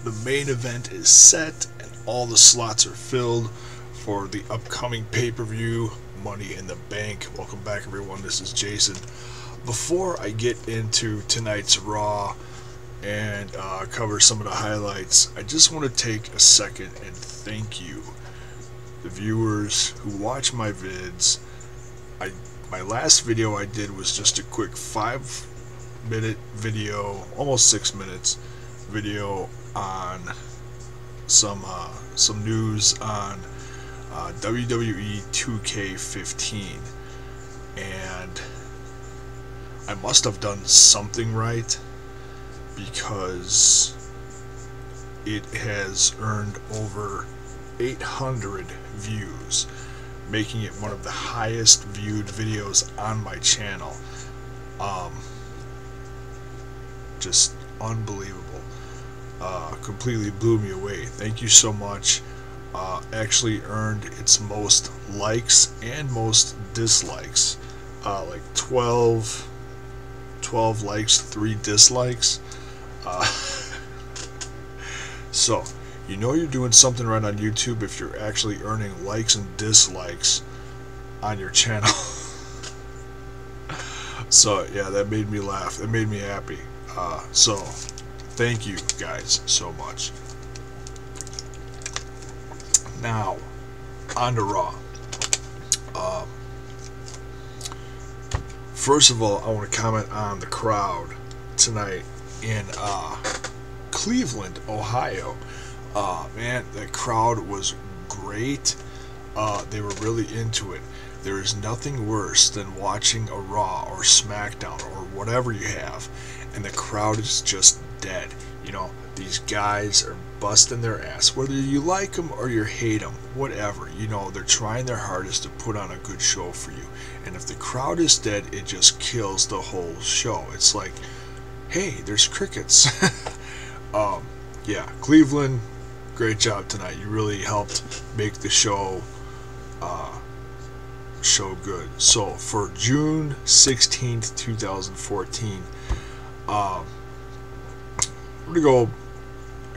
The main event is set and all the slots are filled for the upcoming pay-per-view, Money in the Bank. Welcome back, everyone. This is Jason. Before I get into tonight's Raw and cover some of the highlights, I just want to take a second and thank you, the viewers who watch my vids. My last video I did was just a quick 5-minute video, almost 6 minutes video on some news on WWE 2K15, and I must have done something right because it has earned over 800 views, making it one of the highest viewed videos on my channel. Just unbelievable. Completely blew me away. Thank you so much. Actually earned its most likes and most dislikes. Like 12 likes, 3 dislikes. So you know you're doing something right on YouTube if you're actually earning likes and dislikes on your channel. So yeah, that made me laugh. It made me happy. So thank you guys so much. Now, on to Raw. First of all, I want to comment on the crowd tonight in Cleveland, Ohio. Man, the crowd was great. They were really into it. There is nothing worse than watching a Raw or SmackDown or whatever you have, and the crowd is just dead. You know, these guys are busting their ass. Whether you like them or you hate them, whatever, you know, they're trying their hardest to put on a good show for you. And if the crowd is dead, it just kills the whole show. It's like, hey, there's crickets. Yeah, Cleveland, great job tonight. You really helped make the show good. So for June 16th, 2014, we're going to go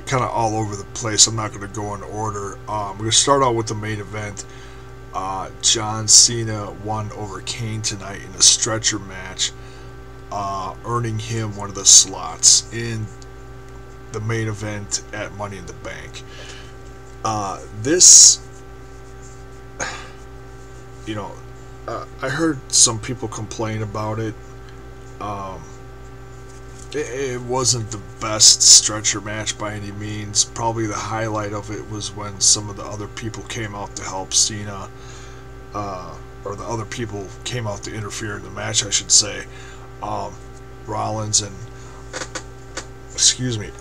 kind of all over the place. I'm not going to go in order. We're going to start out with the main event. John Cena won over Kane tonight in a stretcher match, earning him one of the slots in the main event at Money in the Bank. This, you know, I heard some people complain about it. It wasn't the best stretcher match by any means. Probably the highlight of it was when some of the other people came out to help Cena, or the other people came out to interfere in the match, I should say. Rollins and,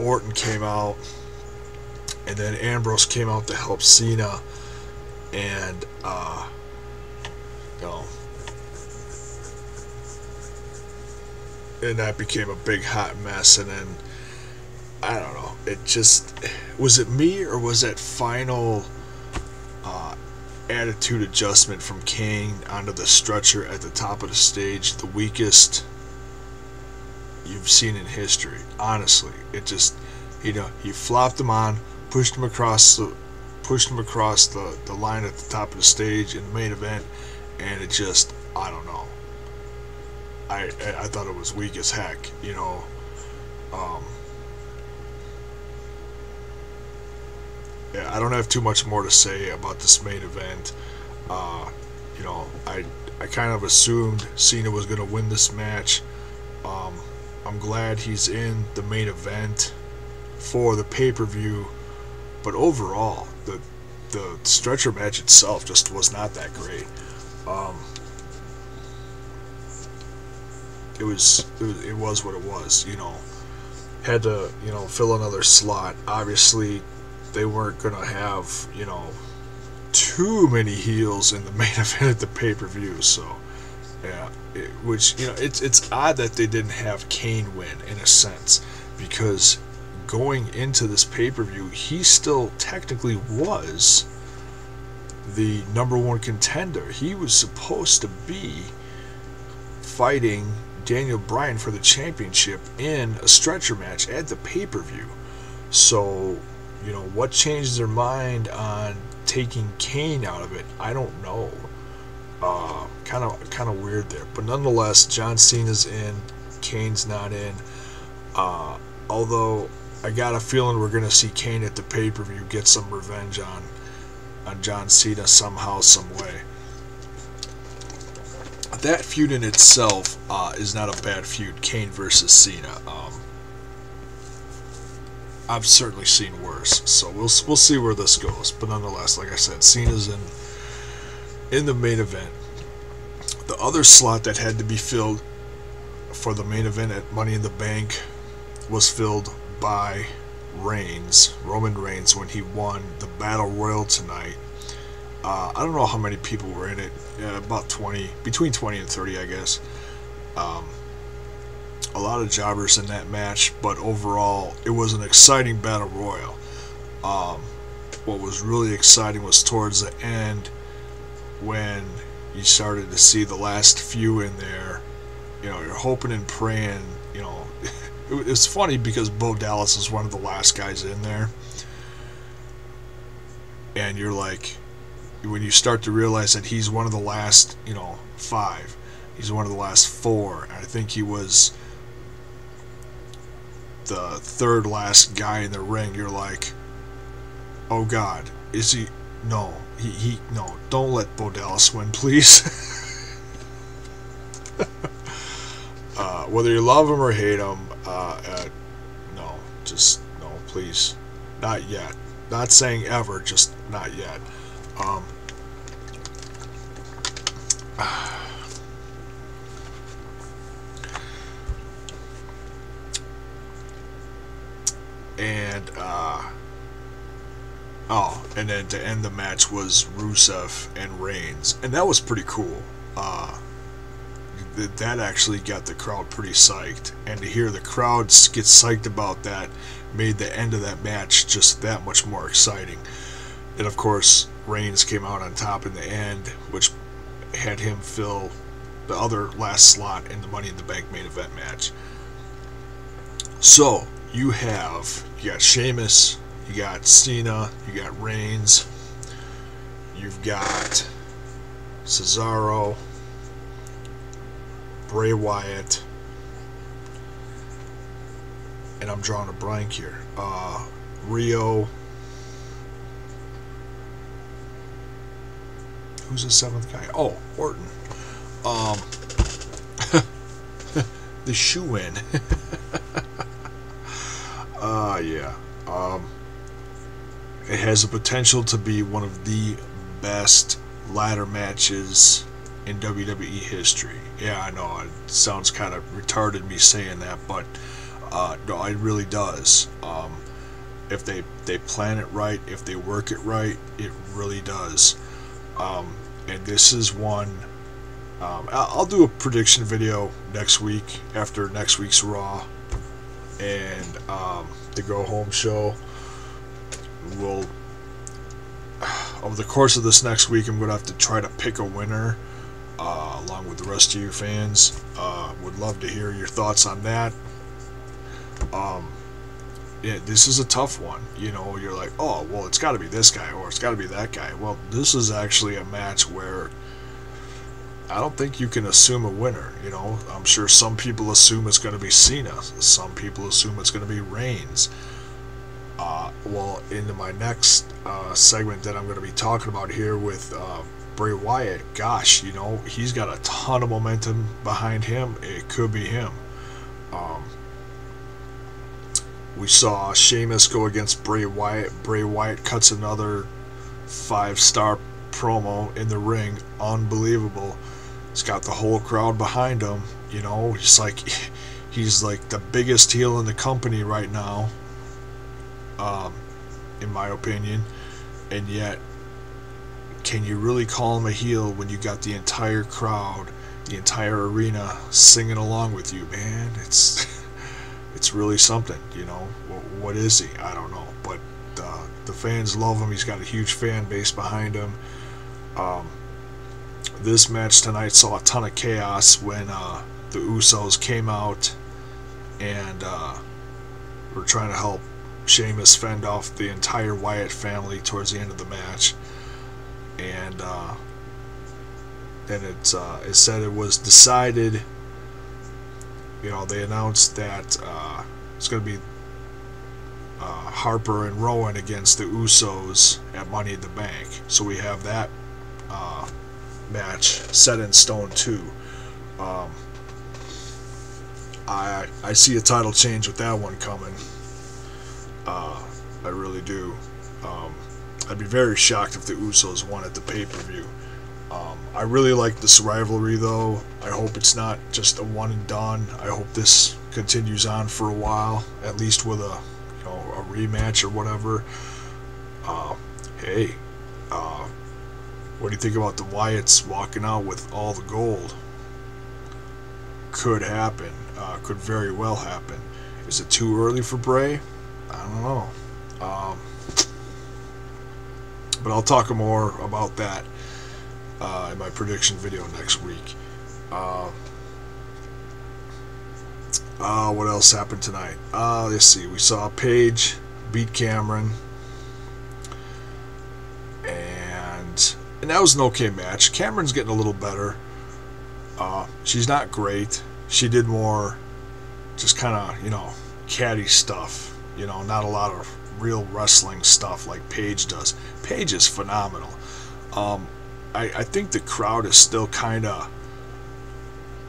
Orton came out, and then Ambrose came out to help Cena, and you know, and that became a big hot mess. And then I don't know, it just, was it me or was that final attitude adjustment from Kane onto the stretcher at the top of the stage the weakest you've seen in history? Honestly, it just, you know, he flopped him on, pushed him across the line at the top of the stage in the main event, and it just, I don't know, I thought it was weak as heck, you know. Yeah, I don't have too much more to say about this main event. You know, I kind of assumed Cena was going to win this match. I'm glad he's in the main event for the pay-per-view, but overall, the stretcher match itself just was not that great. It was what it was, you know. Had to, you know, fill another slot. Obviously, they weren't gonna have, you know, too many heels in the main event at the pay-per-view. So yeah, which, you know, it's odd that they didn't have Kane win in a sense, because going into this pay-per-view, he still technically was the #1 contender. He was supposed to be fighting Daniel Bryan for the championship in a stretcher match at the pay-per-view. So, what changed their mind on taking Kane out of it? I don't know. Kind of weird there. But nonetheless, John Cena's in, Kane's not in. Although I got a feeling we're gonna see Kane at the pay-per-view get some revenge on John Cena somehow, some way. That feud in itself is not a bad feud, Kane versus Cena. I've certainly seen worse, so we'll see where this goes. But nonetheless, like I said, Cena's in the main event. The other slot that had to be filled for the main event at Money in the Bank was filled by Roman Reigns, when he won the Battle Royal tonight. I don't know how many people were in it. About 20, between 20 and 30, I guess. A lot of jobbers in that match, but overall, it was an exciting Battle Royal. What was really exciting was towards the end, when you started to see the last few in there. You're hoping and praying. It's funny because Bo Dallas is one of the last guys in there, and you're like, when you start to realize that he's one of the last, 5, he's one of the last 4, and I think he was the third last guy in the ring, you're like, oh God, is he? No, no, don't let Bo Dallas win, please. Whether you love him or hate him, no, just no, please, not yet. Not saying ever, just not yet. And then to end the match was Rusev and Reigns, and that was pretty cool. That actually got the crowd pretty psyched, and to hear the crowd get psyched about that made the end of that match just that much more exciting. And of course, Reigns came out on top in the end, which had him fill the other last slot in the Money in the Bank main event match. So you got Sheamus, you got Cena, you got Reigns, you've got Cesaro, Bray Wyatt, and I'm drawing a blank here. Rio. Who's the 7th guy? Oh, Orton. The shoe-in. Yeah. It has the potential to be one of the best ladder matches in WWE history. Yeah, I know, it sounds kind of retarded me saying that, but no, it really does. If they plan it right, if they work it right, it really does. And this is one, I'll do a prediction video next week, after next week's Raw, and the Go Home show. Over the course of this next week, I'm going to have to try to pick a winner, along with the rest of you fans. Would love to hear your thoughts on that. Yeah, this is a tough one. You're like, oh, well, it's got to be this guy, or it's got to be that guy. Well, this is actually a match where I don't think you can assume a winner. I'm sure some people assume it's going to be Cena. Some people assume it's going to be Reigns. Well, into my next segment that I'm going to be talking about here with Bray Wyatt, gosh, he's got a ton of momentum behind him. It could be him. We saw Sheamus go against Bray Wyatt. Bray Wyatt cuts another 5-star promo in the ring. Unbelievable. He's got the whole crowd behind him. He's like the biggest heel in the company right now, in my opinion. And yet, can you really call him a heel when you got the entire crowd, the entire arena singing along with you, man? It's really something, What is he? I don't know. But the fans love him. He's got a huge fan base behind him. This match tonight saw a ton of chaos when the Usos came out and were trying to help Sheamus fend off the entire Wyatt family towards the end of the match, and it said it was decided. You know, they announced that it's going to be Harper and Rowan against the Usos at Money in the Bank. So we have that match set in stone too. I see a title change with that one coming. I really do. I'd be very shocked if the Usos won at the pay-per-view. I really like this rivalry, though. I hope it's not just a one and done. I hope this continues on for a while, at least with a rematch or whatever. Hey, what do you think about the Wyatts walking out with all the gold? Could happen. Could very well happen. Is it too early for Bray? I don't know. But I'll talk more about that in my prediction video next week. What else happened tonight? Let's see. We saw Paige beat Cameron, and that was an okay match. Cameron's getting a little better. She's not great. She did more just kind of, catty stuff. Not a lot of real wrestling stuff like Paige does. Paige is phenomenal. I think the crowd is still kind of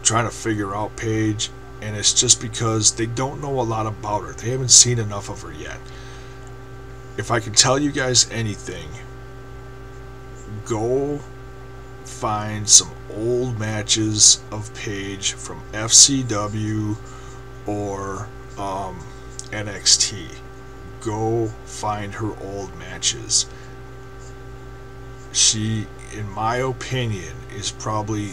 trying to figure out Paige, and it's just because they don't know a lot about her. They haven't seen enough of her yet. If I can tell you guys anything, go find some old matches of Paige from FCW or NXT. Go find her old matches. She, in my opinion, is probably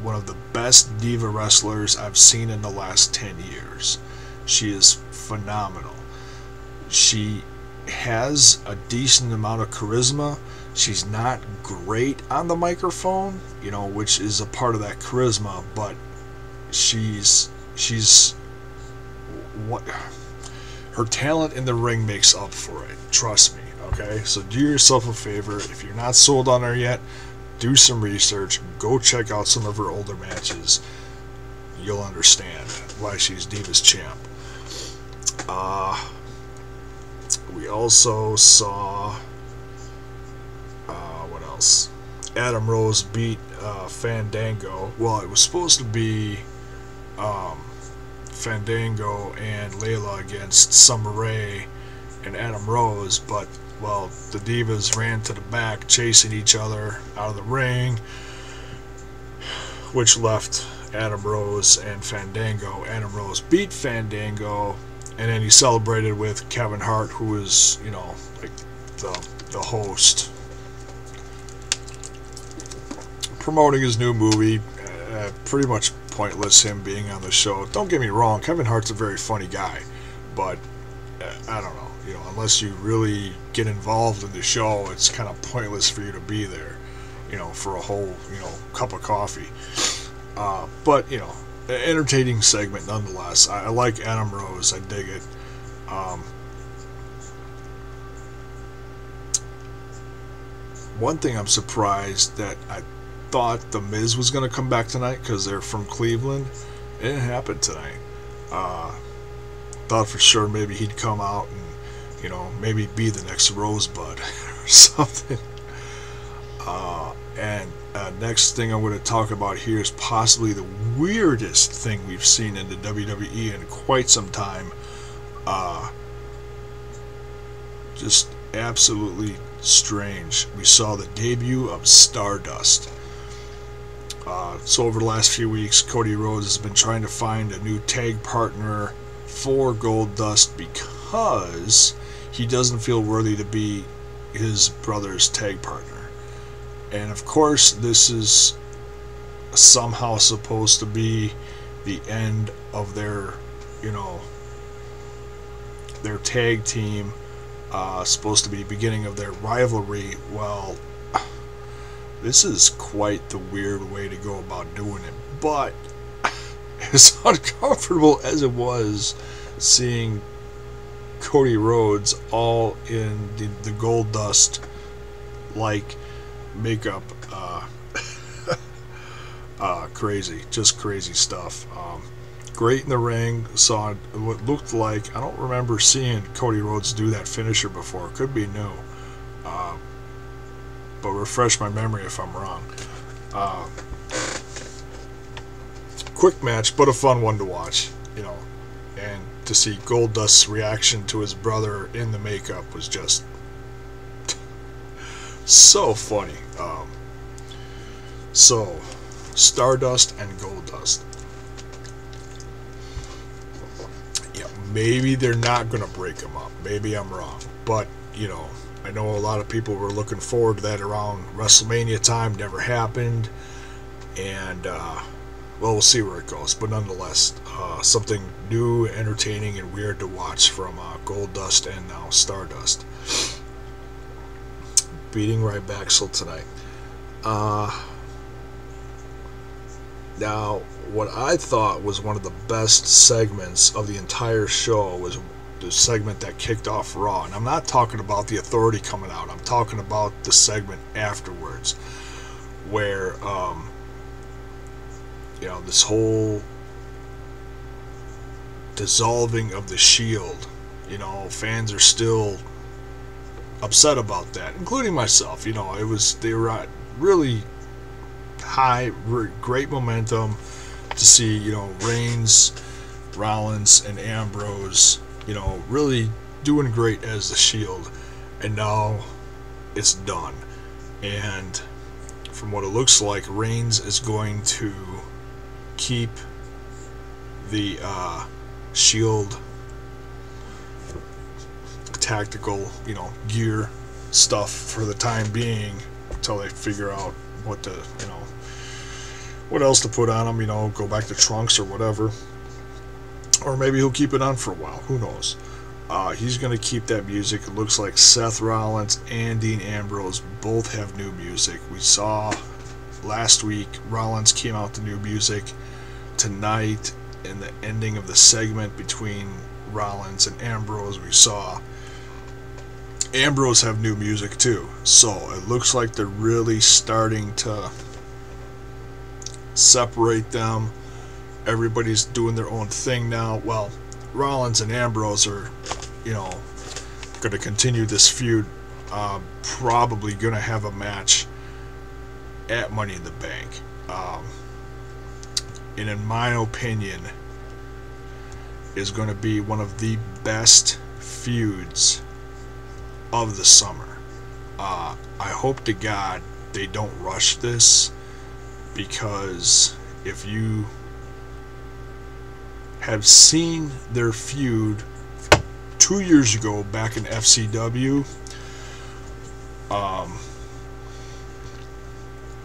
one of the best diva wrestlers I've seen in the last 10 years. She is phenomenal. She has a decent amount of charisma. She's not great on the microphone, which is a part of that charisma, but she's what her talent in the ring makes up for it. Trust me, okay? So do yourself a favor. If you're not sold on her yet, do some research. Go check out some of her older matches. You'll understand why she's Divas Champ. We also saw what else? Adam Rose beat Fandango. Well, it was supposed to be Fandango and Layla against Summer Rae and Adam Rose, but the Divas ran to the back chasing each other out of the ring, which left Adam Rose and Fandango. Adam Rose beat Fandango, and then he celebrated with Kevin Hart, who is, like the host, promoting his new movie. Pretty much pointless him being on the show. Don't get me wrong, Kevin Hart's a very funny guy, but I don't know, unless you really get involved in the show, it's kind of pointless for you to be there, for a whole, cup of coffee. But, an entertaining segment nonetheless. I like Adam Rose. I dig it. One thing I'm surprised that I thought The Miz was going to come back tonight because they're from Cleveland. It didn't happen tonight. Thought for sure maybe he'd come out and, maybe be the next Rosebud or something. And next thing I'm going to talk about here is possibly the weirdest thing we've seen in the WWE in quite some time. Just absolutely strange. We saw the debut of Stardust. So over the last few weeks, Cody Rhodes has been trying to find a new tag partner for Goldust because he doesn't feel worthy to be his brother's tag partner. And of course, this is somehow supposed to be the end of their, their tag team. Supposed to be beginning of their rivalry. Well, this is quite the weird way to go about doing it. But as uncomfortable as it was seeing Cody Rhodes all in the Goldust like makeup. Crazy, just crazy stuff. Great in the ring. Saw what looked like, I don't remember seeing Cody Rhodes do that finisher before. Could be new, but refresh my memory if I'm wrong. Quick match, but a fun one to watch, you know. And to see Goldust's reaction to his brother in the makeup was just so funny. So Stardust and Goldust. Yeah, maybe they're not gonna break them up. Maybe I'm wrong, but you know, I know a lot of people were looking forward to that around WrestleMania time. Never happened, and well, we'll see where it goes. But nonetheless, something new, entertaining, and weird to watch from Goldust and now Stardust. Beating Ryback tonight. Now, what I thought was one of the best segments of the entire show was the segment that kicked off Raw. And I'm not talking about the Authority coming out. I'm talking about the segment afterwards, where you know, this whole dissolving of the Shield. You know, fans are still upset about that, including myself. You know, they were at really high, great momentum to see, you know, Reigns, Rollins, and Ambrose, you know, really doing great as the Shield, and now it's done. And from what it looks like, Reigns is going to keep the Shield tactical, you know, gear stuff for the time being until they figure out what to, you know, what else to put on them, you know, go back to trunks or whatever. Or maybe he'll keep it on for a while, who knows. He's going to keep that music. It looks like Seth Rollins and Dean Ambrose both have new music. We saw last week Rollins came out with new music. Tonight, in the ending of the segment between Rollins and Ambrose, we saw Ambrose have new music too. So it looks like they're really starting to separate them. Everybody's doing their own thing now. Well, Rollins and Ambrose are, you know, going to continue this feud. Probably going to have a match at Money in the Bank. And in my opinion, is going to be one of the best feuds of the summer. I hope to God they don't rush this, because if you have seen their feud 2 years ago back in FCW,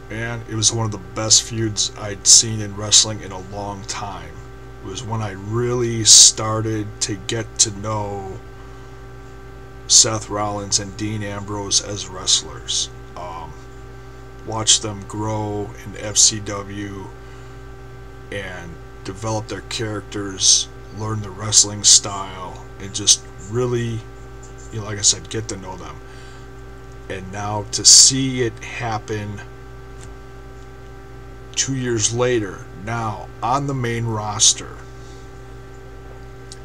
and it was one of the best feuds I'd seen in wrestling in a long time. It was when I really started to get to know Seth Rollins and Dean Ambrose as wrestlers. Watch them grow in FCW and develop their characters, learn the wrestling style, and just really, you know, like I said, get to know them. And now to see it happen 2 years later, now on the main roster,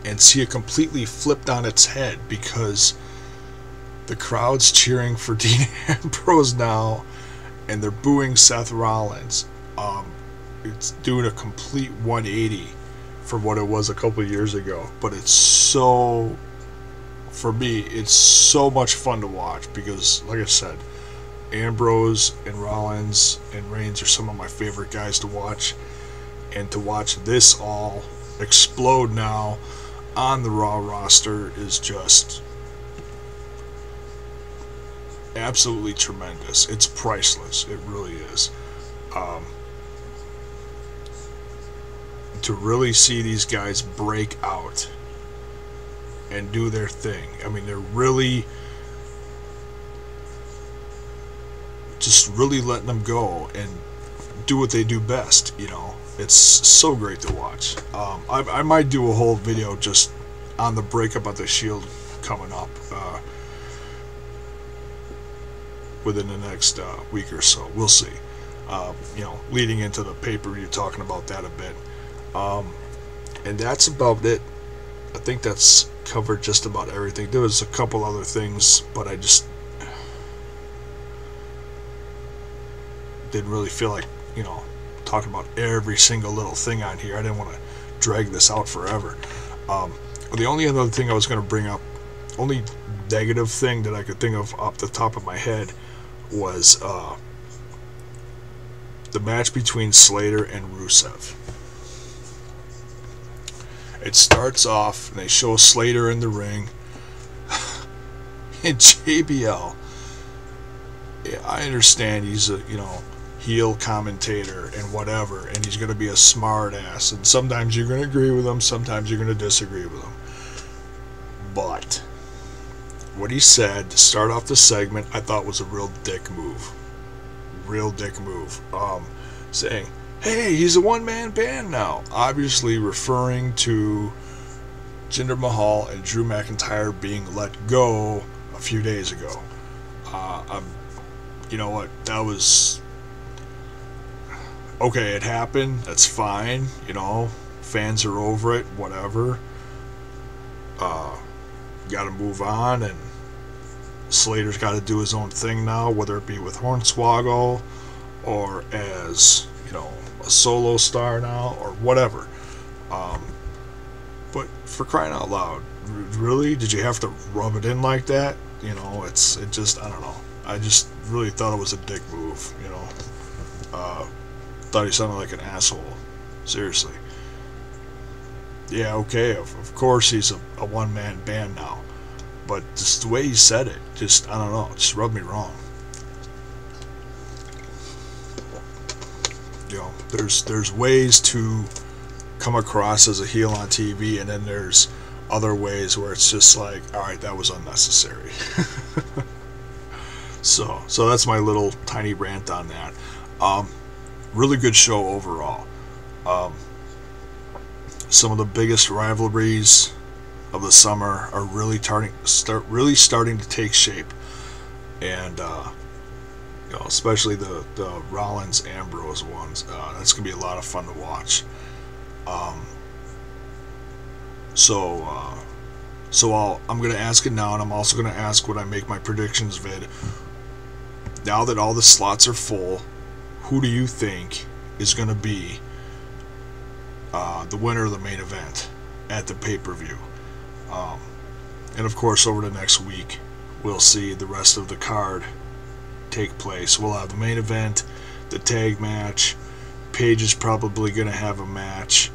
and see it completely flipped on its head, because the crowd's cheering for Dean Ambrose now, and they're booing Seth Rollins. It's doing a complete 180 from what it was a couple of years ago. But it's so, for me, it's so much fun to watch, because, like I said, Ambrose and Rollins and Reigns are some of my favorite guys to watch. And to watch this all explode now on the Raw roster is just absolutely tremendous. It's priceless. It really is. To really see these guys break out and do their thing. I mean, they're really just really letting them go and do what they do best, you know. It's so great to watch. I might do a whole video just on the breakup of the Shield coming up within the next week or so. We'll see. Leading into the pay-per-view, talking about that a bit. And that's about it. I think that's covered just about everything. There was a couple other things, but I just didn't really feel like, talking about every single little thing on here. I didn't want to drag this out forever. The only other thing I was going to bring up, only negative thing that I could think of off the top of my head, was the match between Slater and Rusev. It starts off, and they show Slater in the ring, and JBL. Yeah, I understand he's a heel commentator and whatever, and he's going to be a smart ass, and sometimes you're going to agree with him, sometimes you're going to disagree with him. But what he said to start off the segment, I thought was a real dick move. Saying, hey, he's a one-man band now. Obviously referring to Jinder Mahal and Drew McIntyre being let go a few days ago. You know what? That was... okay, it happened. That's fine. Fans are over it. Whatever. Got to move on, and Slater's got to do his own thing now, whether it be with Hornswoggle or as a solo star now or whatever. But for crying out loud, really, did you have to rub it in like that? I don't know. I just really thought it was a dick move. Thought he sounded like an asshole. Seriously. Yeah, okay, of course he's a one-man band now. But just the way he said it, I don't know, just rubbed me wrong. There's ways to come across as a heel on TV, and then there's other ways where it's just like, alright, that was unnecessary. So that's my little tiny rant on that. Really good show overall. Some of the biggest rivalries of the summer are really starting to take shape, and especially the Rollins Ambrose ones. That's gonna be a lot of fun to watch. I'm gonna ask it now, and I'm also gonna ask when I make my predictions vid. Now that all the slots are full, who do you think is gonna be the winner of the main event at the pay-per-view? And of course, over the next week, we'll see the rest of the card take place. We'll have the main event, the tag match. Paige is probably going to have a match.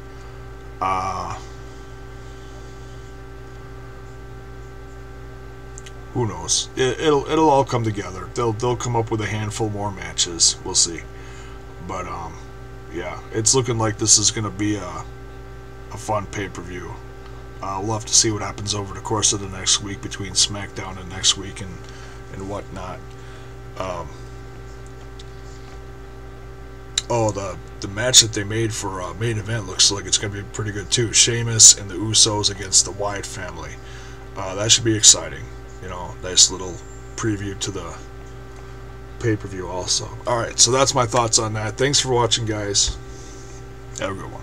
Who knows? It'll all come together. They'll come up with a handful more matches. We'll see. But yeah, it's looking like this is going to be a fun pay-per-view. We'll have to see what happens over the course of the next week between SmackDown and next week and whatnot. The match that they made for main event looks like it's going to be pretty good too. Sheamus and the Usos against the Wyatt family. That should be exciting. Nice little preview to the pay-per-view also. Alright, so that's my thoughts on that. Thanks for watching, guys. Have a good one.